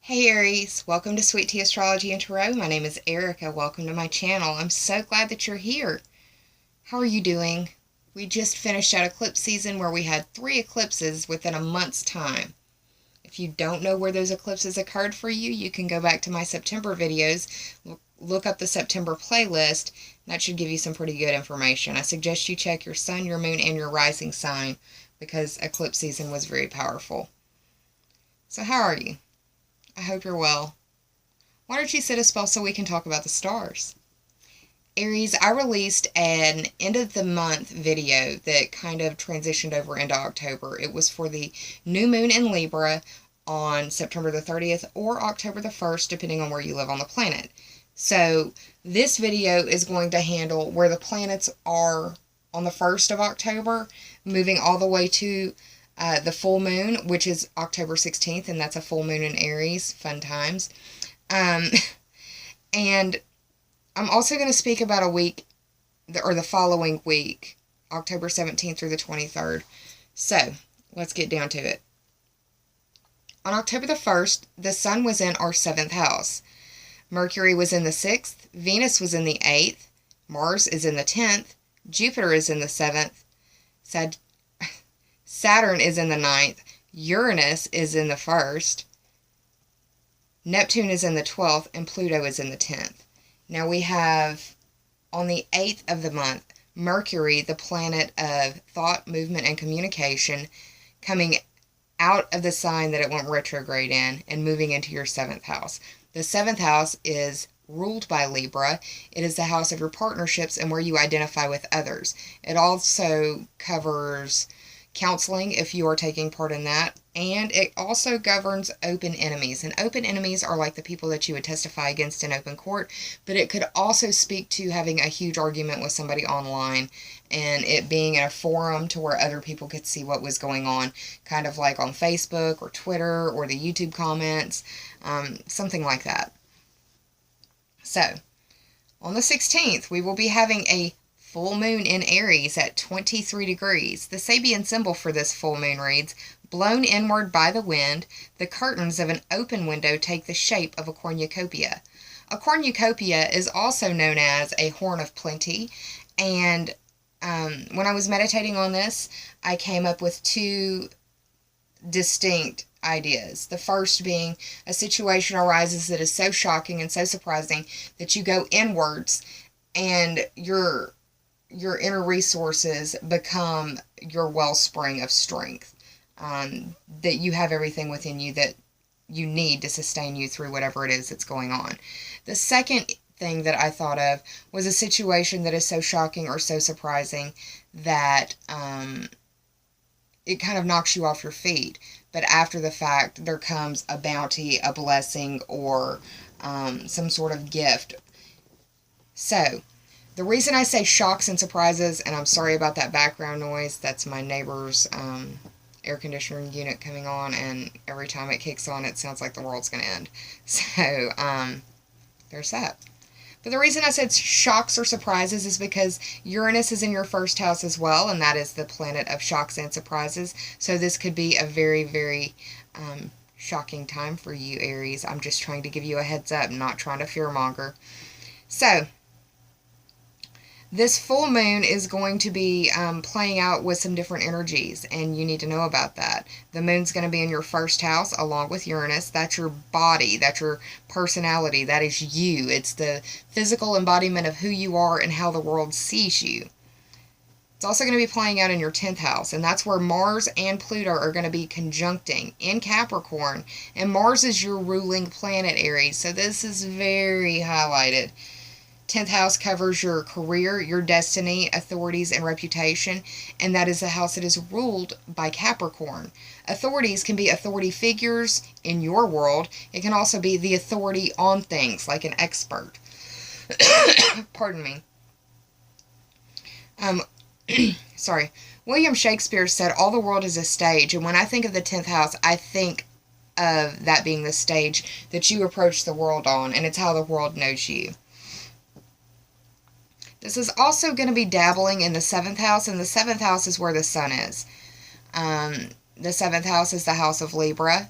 Hey Aries, welcome to Sweet Tea Astrology and Tarot. My name is Erica. Welcome to my channel. I'm so glad that you're here. How are you doing? We just finished out eclipse season where we had 3 eclipses within a month's time. If you don't know where those eclipses occurred for you, you can go back to my September videos, look up the September playlist. That should give you some pretty good information. I suggest you check your sun, your moon, and your rising sign because eclipse season was very powerful. So how are you? I hope you're well. Why don't you sit a spell so we can talk about the stars? Aries, I released an end of the month video that kind of transitioned over into October. It was for the new moon in Libra on September the 30th or October the 1st, depending on where you live on the planet. So this video is going to handle where the planets are on the 1st of October, moving all the way to the full moon, which is October 16th, and that's a full moon in Aries. Fun times. And I'm also going to speak about a week, or the following week, October 17th through the 23rd. So, let's get down to it. On October the 1st, the sun was in our 7th house. Mercury was in the 6th, Venus was in the 8th, Mars is in the 10th, Jupiter is in the 7th, Saturn is in the 9th, Uranus is in the 1st, Neptune is in the 12th, and Pluto is in the 10th. Now we have, on the 8th of the month, Mercury, the planet of thought, movement, and communication, coming out of the sign that it went retrograde in and moving into your 7th house. The 7th house is ruled by Libra. It is the house of your partnerships and where you identify with others. It also covers counseling if you are taking part in that, and it also governs open enemies. And open enemies are like the people that you would testify against in open court, but it could also speak to having a huge argument with somebody online and it being in a forum to where other people could see what was going on, kind of like on Facebook or Twitter or the YouTube comments, something like that. So, on the 16th, we will be having a full moon in Aries at 23 degrees. The Sabian symbol for this full moon reads, blown inward by the wind, the curtains of an open window take the shape of a cornucopia. A cornucopia is also known as a horn of plenty, and when I was meditating on this, I came up with 2 distinct ideas. The first being a situation arises that is so shocking and so surprising that you go inwards and your inner resources become your wellspring of strength. That you have everything within you that you need to sustain you through whatever it is that's going on. The second thing that I thought of was a situation that is so shocking or so surprising that it kind of knocks you off your feet. But after the fact, there comes a bounty, a blessing, or some sort of gift. So, the reason I say shocks and surprises, and I'm sorry about that background noise, that's my neighbor's air conditioning unit coming on, and every time it kicks on, it sounds like the world's going to end. So, there's that. But the reason I said shocks or surprises is because Uranus is in your 1st house as well, and that is the planet of shocks and surprises. So this could be a very, very shocking time for you, Aries. I'm just trying to give you a heads up, not trying to fearmonger. So, this full moon is going to be playing out with some different energies, and you need to know about that. The moon's going to be in your 1st house along with Uranus. That's your body. That's your personality. That is you. It's the physical embodiment of who you are and how the world sees you. It's also going to be playing out in your 10th house, and that's where Mars and Pluto are going to be conjuncting in Capricorn. And Mars is your ruling planet, Aries, so this is very highlighted. 10th house covers your career, your destiny, authorities, and reputation, and that is a house that is ruled by Capricorn. Authorities can be authority figures in your world. It can also be the authority on things, like an expert. Pardon me. Sorry. William Shakespeare said, all the world is a stage, and when I think of the 10th house, I think of that being the stage that you approach the world on, and it's how the world knows you. This is also going to be dabbling in the 7th house, and the 7th house is where the sun is. The 7th house is the house of Libra,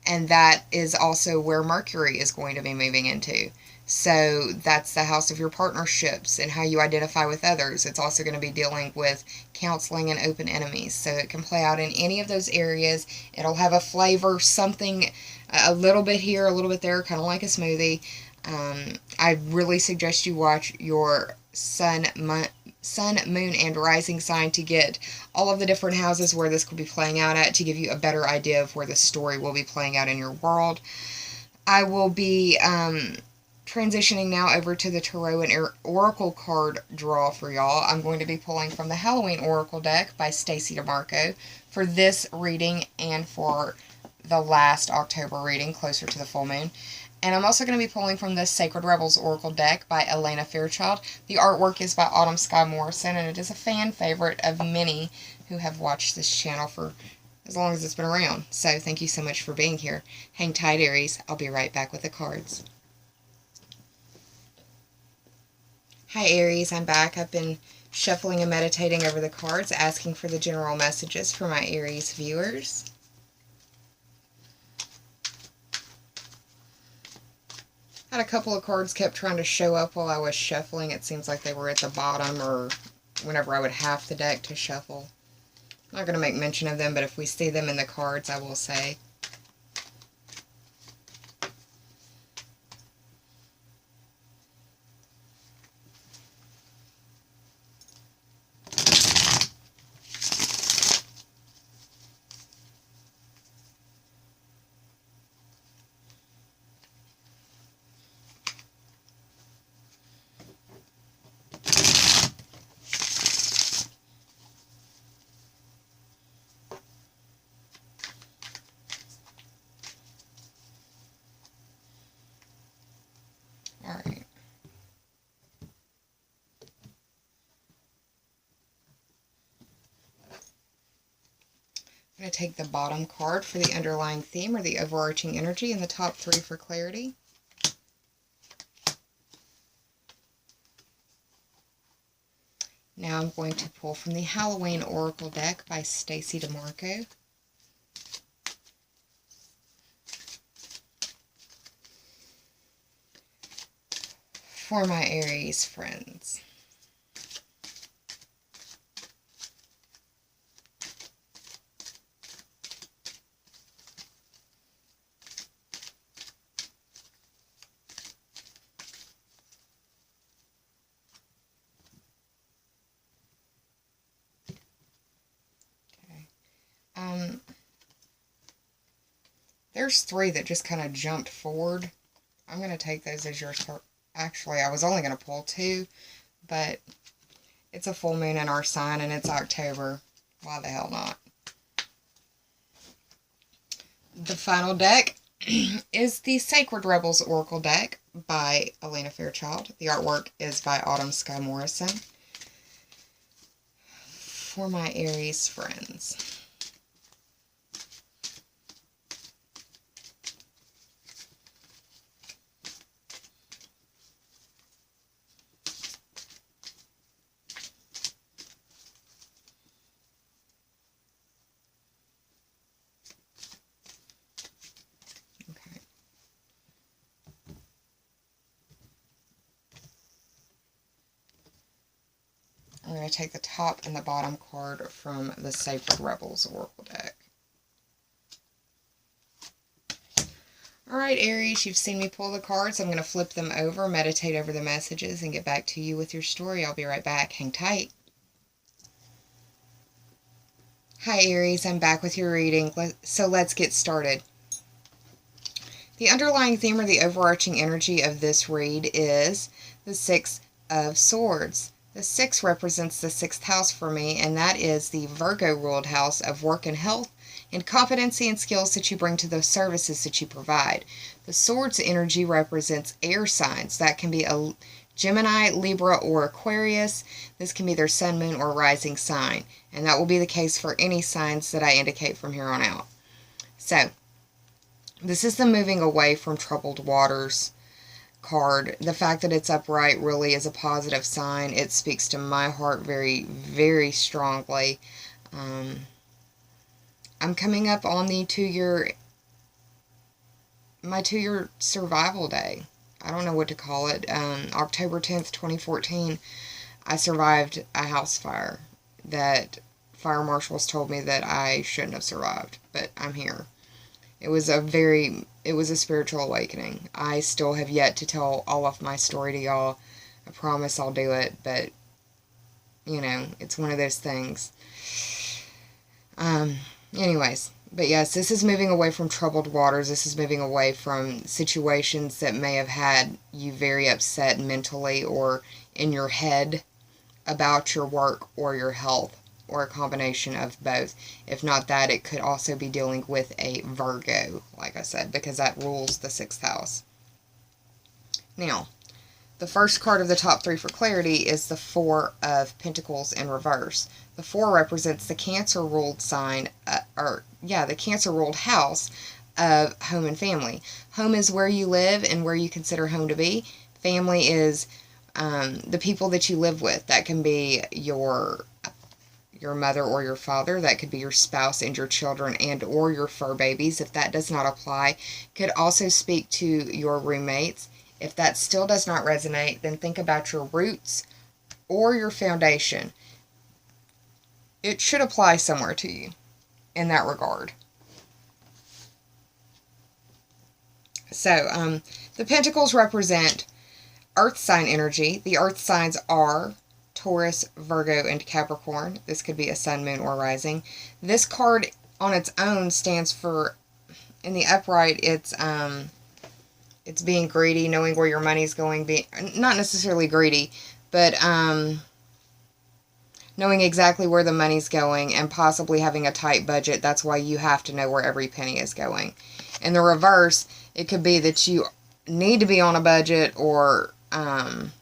And that is also where Mercury is going to be moving into. So that's the house of your partnerships and how you identify with others. It's also going to be dealing with counseling and open enemies. So it can play out in any of those areas. It'll have a flavor, something a little bit here, a little bit there, kind of like a smoothie. I really suggest you watch your sun, moon, and rising sign to get all of the different houses where this could be playing out at, to give you a better idea of where the story will be playing out in your world. I will be transitioning now over to the Tarot and Oracle card draw for y'all. I'm going to be pulling from the Halloween Oracle deck by Stacey DeMarco for this reading and for the last October reading, closer to the full moon. And I'm also going to be pulling from the Sacred Rebels Oracle deck by Elena Fairchild. The artwork is by Autumn Sky Morrison, and it is a fan favorite of many who have watched this channel for as long as it's been around. So thank you so much for being here. Hang tight, Aries. I'll be right back with the cards. Hi, Aries. I'm back. I've been shuffling and meditating over the cards, asking for the general messages for my Aries viewers. Had a couple of cards kept trying to show up while I was shuffling. It seems like they were at the bottom or whenever I would half the deck to shuffle. I'm not going to make mention of them, but if we see them in the cards, I will say. Alright. I'm going to take the bottom card for the underlying theme or the overarching energy and the top three for clarity. Now I'm going to pull from the Halloween Oracle deck by Stacey DeMarco. For my Aries friends. There's three that just kind of jumped forward. I'm going to take those as yours. Actually, I was only going to pull two, but it's a full moon in our sign and it's October. Why the hell not? The final deck is the Sacred Rebels Oracle deck by Elena Fairchild. The artwork is by Autumn Sky Morrison. For my Aries friends. I'm going to take the top and the bottom card from the Sacred Rebels Oracle deck. Alright, Aries, you've seen me pull the cards. I'm going to flip them over, meditate over the messages, and get back to you with your story. I'll be right back. Hang tight. Hi, Aries. I'm back with your reading. So let's get started. The underlying theme or the overarching energy of this read is the Six of Swords. The 6 represents the 6th house for me, and that is the Virgo-ruled house of work and health and competency and skills that you bring to the services that you provide. The Swords energy represents air signs. That can be a Gemini, Libra, or Aquarius. This can be their sun, moon, or rising sign, and that will be the case for any signs that I indicate from here on out. So, this is the moving away from troubled waters card. The fact that it's upright really is a positive sign. It speaks to my heart very, very strongly. I'm coming up on the 2-year my 2-year survival day. I don't know what to call it. October 10th, 2014, I survived a house fire that fire marshals told me that I shouldn't have survived, but I'm here. It was a spiritual awakening. I still have yet to tell all of my story to y'all. I promise I'll do it, but, you know, it's one of those things. Anyways, but yes, this is moving away from troubled waters. This is moving away from situations that may have had you very upset mentally or in your head about your work or your health, or a combination of both. If not that, it could also be dealing with a Virgo, like I said, because that rules the 6th house. Now, the first card of the top 3 for clarity is the 4 of Pentacles in reverse. The 4 represents the Cancer-ruled sign, the Cancer-ruled house of home and family. Home is where you live and where you consider home to be. Family is the people that you live with. That can be your mother or your father. That could be your spouse and your children and or your fur babies. If that does not apply, could also speak to your roommates. If that still does not resonate, then think about your roots or your foundation. It should apply somewhere to you in that regard. So, the Pentacles represent Earth sign energy. The Earth signs are Taurus, Virgo, and Capricorn. This could be a sun, moon, or rising. This card on its own stands for, in the upright, it's being greedy, knowing where your money's going, not necessarily greedy, but knowing exactly where the money's going and possibly having a tight budget. That's why you have to know where every penny is going. In the reverse, it could be that you need to be on a budget or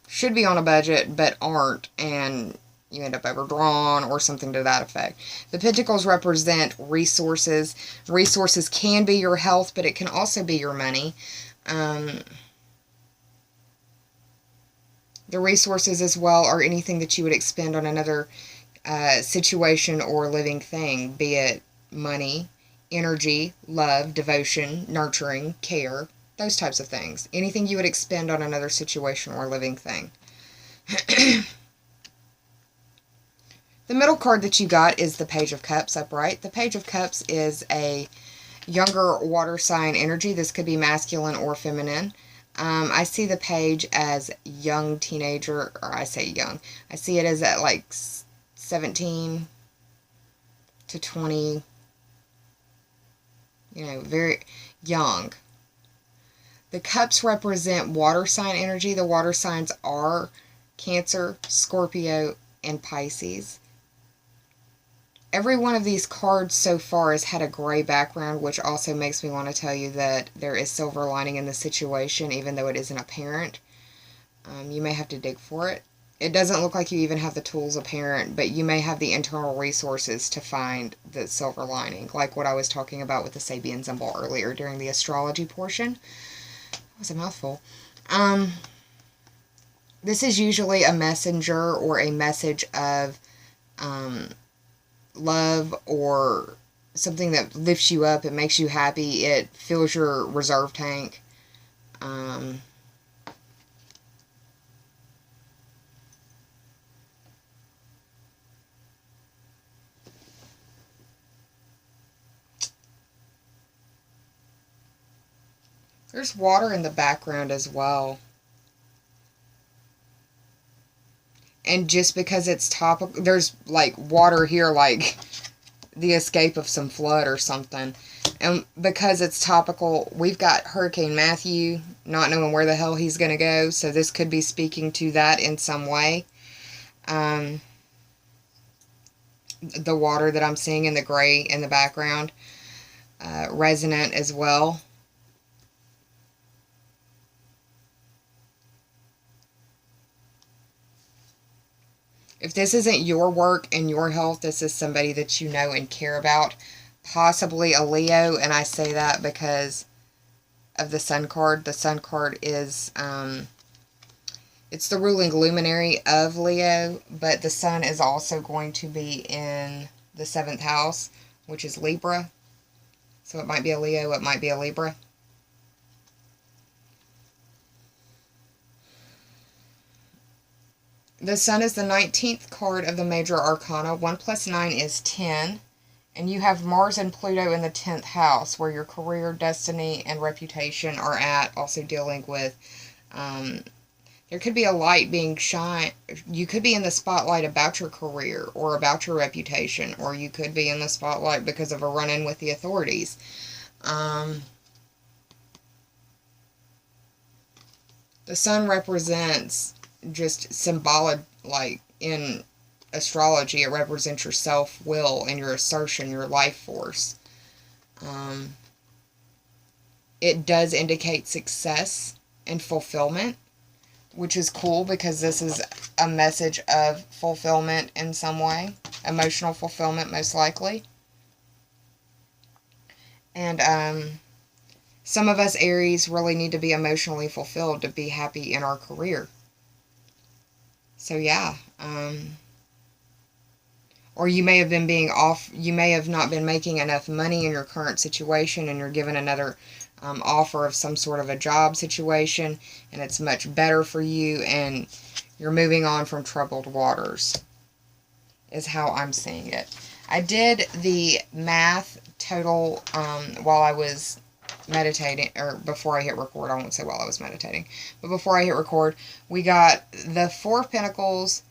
should be on a budget but aren't, and you end up overdrawn or something to that effect. The Pentacles represent resources. Resources can be your health, but it can also be your money. The resources as well are anything that you would expend on another situation or living thing, be it money, energy, love, devotion, nurturing, care, those types of things. Anything you would expend on another situation or living thing. The middle card that you got is the Page of Cups upright. The Page of Cups is a younger water sign energy. This could be masculine or feminine. I see the page as young teenager, or I say young. I see it as at like 17 to 20, you know, very young. The cups represent water sign energy. The water signs are Cancer, Scorpio, and Pisces. Every one of these cards so far has had a gray background, which also makes me want to tell you that there is silver lining in the situation, even though it isn't apparent. You may have to dig for it. It doesn't look like you even have the tools apparent, but you may have the internal resources to find the silver lining, like what I was talking about with the Sabian symbol earlier during the astrology portion. That was a mouthful. This is usually a messenger or a message of love or something that lifts you up. It makes you happy. It fills your reserve tank. There's water in the background as well. And just because it's topical, there's like water here, like the escape of some flood or something. And because it's topical, we've got Hurricane Matthew, not knowing where the hell he's going to go. So this could be speaking to that in some way. The water that I'm seeing in the gray in the background, resonant as well. If this isn't your work and your health, this is somebody that you know and care about. Possibly a Leo, and I say that because of the Sun card. The Sun card is, it's the ruling luminary of Leo, but the Sun is also going to be in the 7th house, which is Libra. So it might be a Leo, it might be a Libra. The Sun is the 19th card of the major arcana. 1 plus 9 is 10. And you have Mars and Pluto in the 10th house, where your career, destiny, and reputation are at. Also dealing with, there could be a light being shined. You could be in the spotlight about your career or about your reputation, or you could be in the spotlight because of a run-in with the authorities. The Sun represents just symbolic, like in astrology, it represents your self-will and your assertion, your life force. It does indicate success and fulfillment, which is cool because this is a message of fulfillment in some way. Emotional fulfillment, most likely. And some of us Aries really need to be emotionally fulfilled to be happy in our career. So yeah, or you may have been being off, you may have not been making enough money in your current situation, and you're given another offer of some sort of a job situation, and it's much better for you, and you're moving on from troubled waters, is how I'm seeing it. I did the math total while I was meditating, or before I hit record. I won't say while I was meditating, but before I hit record, we got the Four of Pentacles,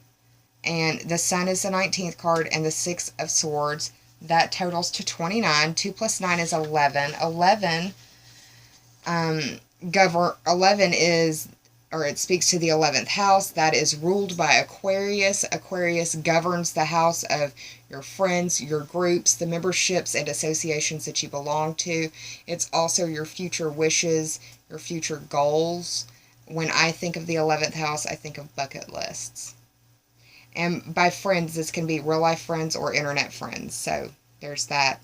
and the Sun is the 19th card, and the Six of Swords. That totals to 29. 2 plus 9 is 11. 11 is, or it speaks to the 11th house. That is ruled by Aquarius. Aquarius governs the house of your friends, your groups, the memberships and associations that you belong to. It's also your future wishes, your future goals. When I think of the 11th house, I think of bucket lists. And by friends, this can be real life friends or internet friends. So there's that.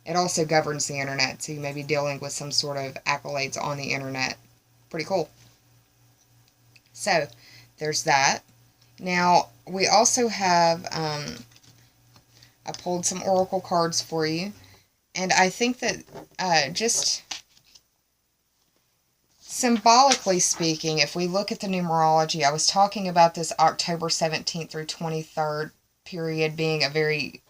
It also governs the internet, so you may be dealing with some sort of accolades on the internet. Pretty cool. So there's that. Now, we also have, I pulled some oracle cards for you. And I think that just symbolically speaking, if we look at the numerology, I was talking about this October 17th through 23rd period being a very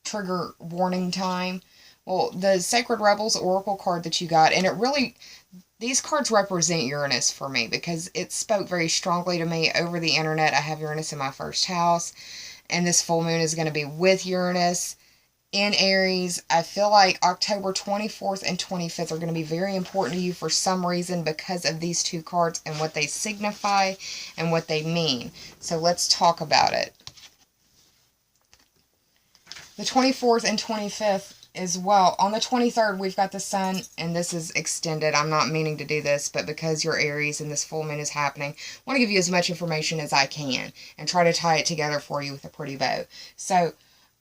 trigger warning time. Well, the Sacred Rebels Oracle card that you got, and it really, these cards represent Uranus for me because it spoke very strongly to me over the internet. I have Uranus in my first house, and this full moon is going to be with Uranus in Aries. I feel like October 24th and 25th are going to be very important to you for some reason because of these two cards and what they signify and what they mean. So let's talk about it. The 24th and 25th as well. On the 23rd, we've got the Sun, and this is extended. I'm not meaning to do this, but because you're Aries and this full moon is happening, I want to give you as much information as I can and try to tie it together for you with a pretty bow. So,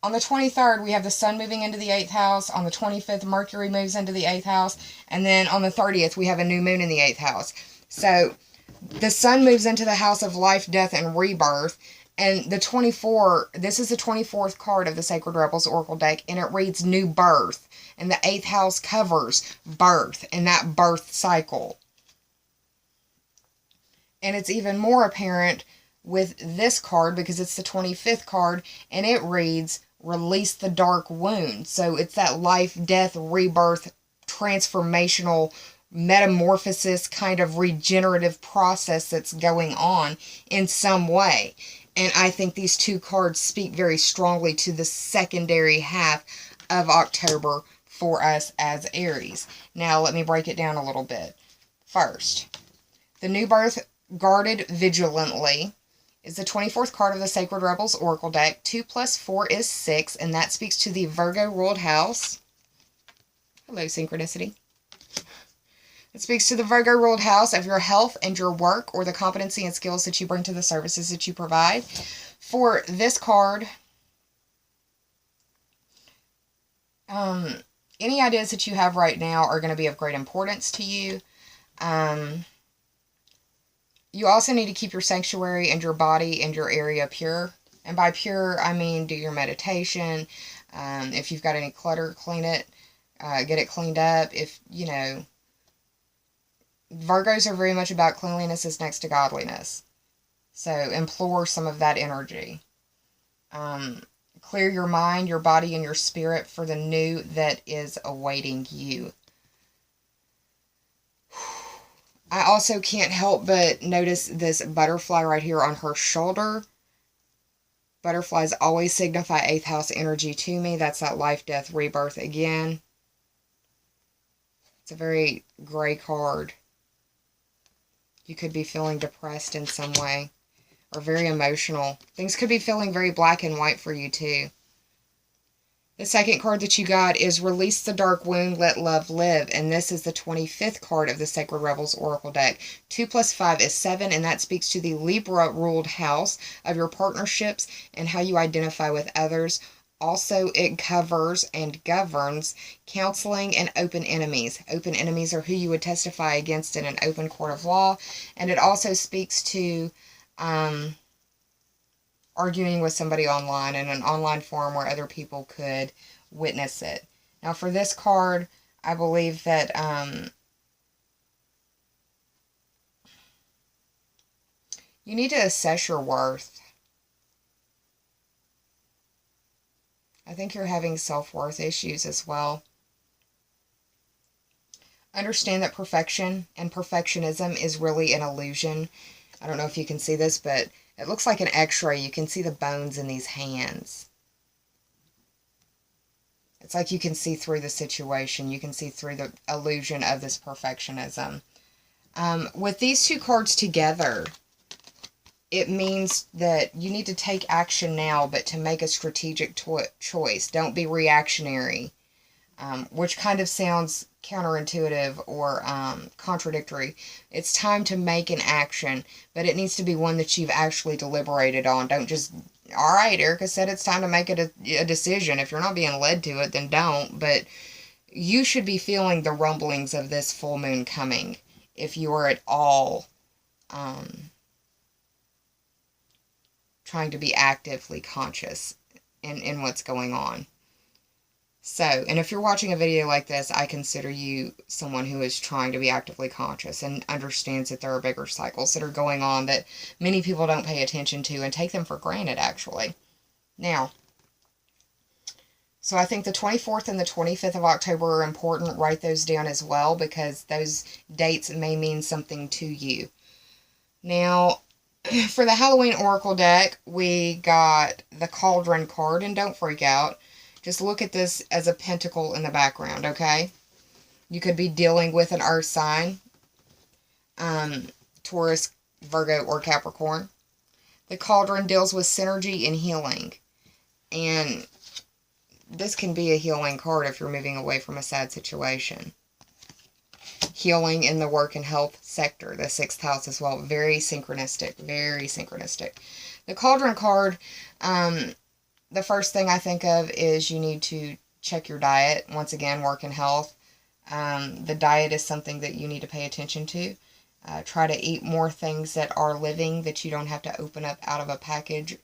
on the 23rd, we have the Sun moving into the 8th house. On the 25th, Mercury moves into the 8th house. And then on the 30th, we have a new moon in the 8th house. So, the Sun moves into the house of life, death, and rebirth. And the 24, this is the 24th card of the Sacred Rebels Oracle deck, and it reads New Birth. And the 8th house covers birth and that birth cycle. And it's even more apparent with this card because it's the 25th card, and it reads Release the Dark Wound. So it's that life, death, rebirth, transformational metamorphosis kind of regenerative process that's going on in some way. And I think these two cards speak very strongly to the secondary half of October for us as Aries. Now, let me break it down a little bit. First, the new birth, guarded vigilantly, is the 24th card of the Sacred Rebels Oracle deck. 2 plus 4 is 6, and that speaks to the Virgo-ruled house. Hello, Synchronicity. It speaks to the Virgo-ruled house of your health and your work, or the competency and skills that you bring to the services that you provide. For this card, any ideas that you have right now are going to be of great importance to you. You also need to keep your sanctuary and your body and your area pure. And by pure, I mean do your meditation. If you've got any clutter, clean it. Get it cleaned up. If, you know, Virgos are very much about cleanliness is next to godliness. So implore some of that energy. Clear your mind, your body, and your spirit for the new that is awaiting you. I also can't help but notice this butterfly right here on her shoulder. Butterflies always signify 8th house energy to me. That's that life, death, rebirth again. It's a very gray card. You could be feeling depressed in some way, or very emotional. Things could be feeling very black and white for you too. The second card that you got is Release the Dark Wound, Let Love Live. And this is the 25th card of the Sacred Rebels Oracle deck. 2 plus 5 is 7, and that speaks to the Libra-ruled house of your partnerships and how you identify with others. Also, it covers and governs counseling and open enemies. Open enemies are who you would testify against in an open court of law. And it also speaks to arguing with somebody online in an online forum where other people could witness it. Now for this card, I believe that you need to assess your worth. I think you're having self-worth issues as well. Understand that perfection and perfectionism is really an illusion. I don't know if you can see this, but it looks like an x-ray. You can see the bones in these hands. It's like you can see through the situation. You can see through the illusion of this perfectionism. With these two cards together, it means that you need to take action now, but to make a strategic choice. Don't be reactionary, which kind of sounds counterintuitive or contradictory. It's time to make an action, but it needs to be one that you've actually deliberated on. Don't just, all right, Erica said it's time to make a decision. If you're not being led to it, then don't. But you should be feeling the rumblings of this full moon coming if you are at all trying to be actively conscious in what's going on. So, and if you're watching a video like this, I consider you someone who is trying to be actively conscious and understands that there are bigger cycles that are going on that many people don't pay attention to and take them for granted, actually. Now, so I think the 24th and the 25th of October are important. Write those down as well, because those dates may mean something to you. Now, for the Halloween Oracle deck, we got the Cauldron card, and don't freak out. Just look at this as a pentacle in the background, okay? You could be dealing with an earth sign, Taurus, Virgo, or Capricorn. The Cauldron deals with synergy and healing. And this can be a healing card if you're moving away from a sad situation. Healing in the work and health sector, the 6th house as well. Very synchronistic, very synchronistic. The Cauldron card, the first thing I think of is you need to check your diet. Once again, work and health. The diet is something that you need to pay attention to. Try to eat more things that are living, that you don't have to open up out of a package.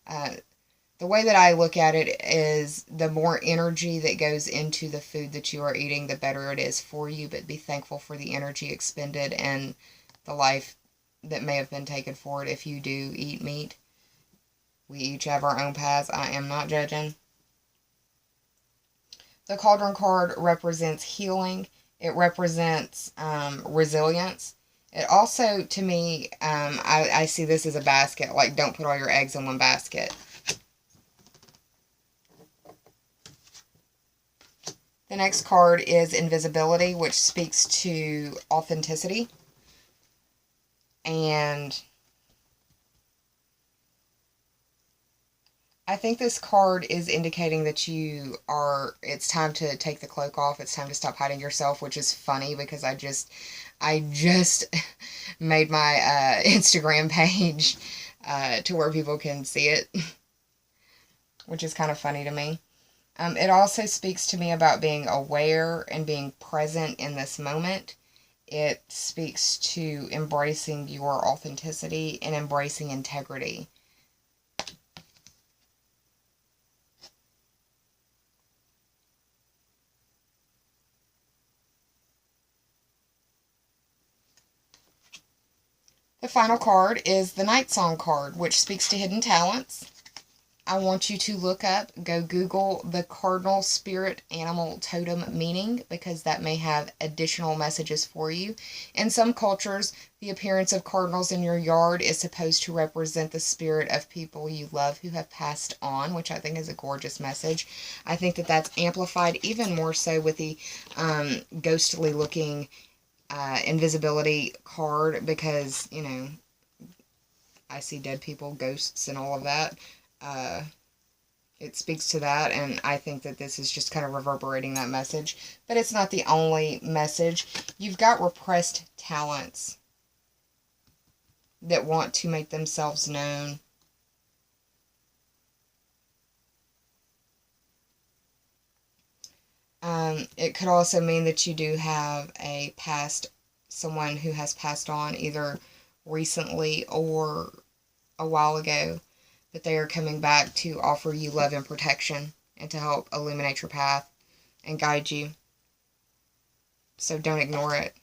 The way that I look at it is the more energy that goes into the food that you are eating, the better it is for you. But be thankful for the energy expended and the life that may have been taken for it if you do eat meat. We each have our own paths. I am not judging. The Cauldron card represents healing. It represents resilience. It also, to me, I see this as a basket. Like, don't put all your eggs in one basket. The next card is Invisibility, which speaks to authenticity. And I think this card is indicating that it's time to take the cloak off. It's time to stop hiding yourself, which is funny because I just made my Instagram page to where people can see it, which is kind of funny to me. It also speaks to me about being aware and being present in this moment. It speaks to embracing your authenticity and embracing integrity. The final card is the Night Song card, which speaks to hidden talents. I want you to look up, go Google the cardinal spirit animal totem meaning, because that may have additional messages for you. In some cultures, the appearance of cardinals in your yard is supposed to represent the spirit of people you love who have passed on, which I think is a gorgeous message. I think that that's amplified even more so with the ghostly looking invisibility card, because, you know, I see dead people, ghosts, and all of that. It speaks to that, and I think that this is just kind of reverberating that message. But it's not the only message. You've got repressed talents that want to make themselves known. It could also mean that you do have someone who has passed on either recently or a while ago, that they are coming back to offer you love and protection and to help illuminate your path and guide you. So don't ignore it.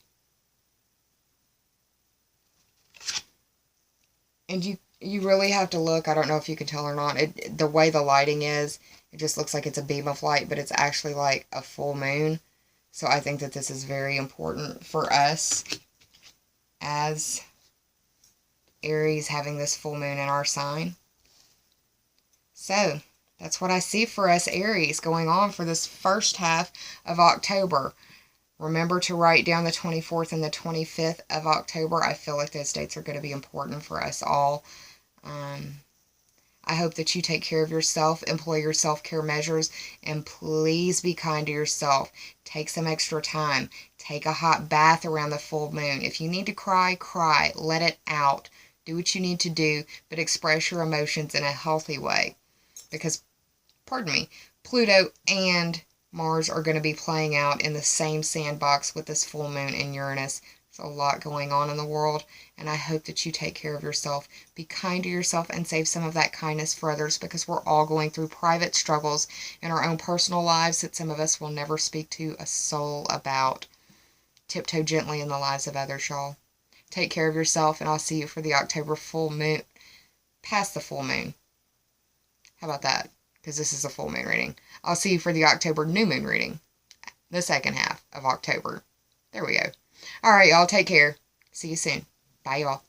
And you really have to look. I don't know if you can tell or not. The way the lighting is, it just looks like it's a beam of light, but it's actually like a full moon. So I think that this is very important for us as Aries, having this full moon in our sign. So, that's what I see for us Aries going on for this first half of October. Remember to write down the 24th and the 25th of October. I feel like those dates are going to be important for us all. I hope that you take care of yourself, employ your self-care measures, and please be kind to yourself. Take some extra time. Take a hot bath around the full moon. If you need to cry, cry. Let it out. Do what you need to do, but express your emotions in a healthy way. Because, pardon me, Pluto and Mars are going to be playing out in the same sandbox with this full moon in Uranus. There's a lot going on in the world, and I hope that you take care of yourself. Be kind to yourself and save some of that kindness for others, because we're all going through private struggles in our own personal lives that some of us will never speak to a soul about. Tiptoe gently in the lives of others, y'all. Take care of yourself, and I'll see you for the October full moon, past the full moon. How about that? Because this is a full moon reading. I'll see you for the October new moon reading. The second half of October. There we go. Alright, y'all. Take care. See you soon. Bye, y'all.